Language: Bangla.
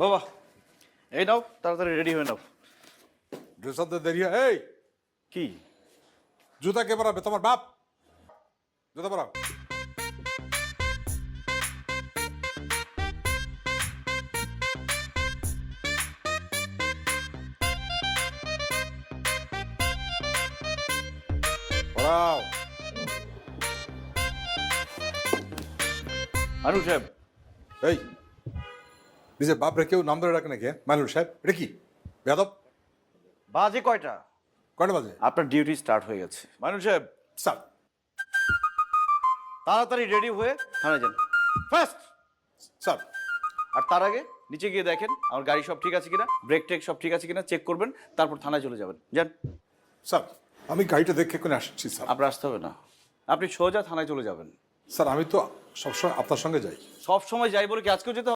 বাবা এই নাও তাড়াতাড়ি রেডি হয়ে নাও। ড্রেস আনতে দেরি হয়। এই কি জুতা কে পরাবে? তোমার বাপ। জুতা পরাও। পরাও। আনু সাহেব, এই নিজের বাপ রে কেউ নাম ধরে ডাকে নাকি? মাইনুল সাহেব, এটা কি বেয়াদব? বাজে কয়টা? কয়টা বাজে? আপনার ডিউটি স্টার্ট হয়ে গেছে। মানুষ সাহেব স্যার। তাড়াতাড়ি রেডি হয়ে থানায় যান ফার্স্ট। স্যার। আর তার আগে নিচে গিয়ে দেখেন আমার গাড়ি সব ঠিক আছে কিনা, ব্রেক টেক সব ঠিক আছে কিনা চেক করবেন, তারপর থানায় চলে যাবেন। যান। স্যার আমি গাড়িটা দেখে কোনে আসছি স্যার। আপনার আসতে হবে না, আপনি সোজা থানায় চলে যাবেন। স্যার আমি তো সবসময় আপনার সঙ্গে যাই। সব সময় যাই বলে কি আজকেও যেতে হবে?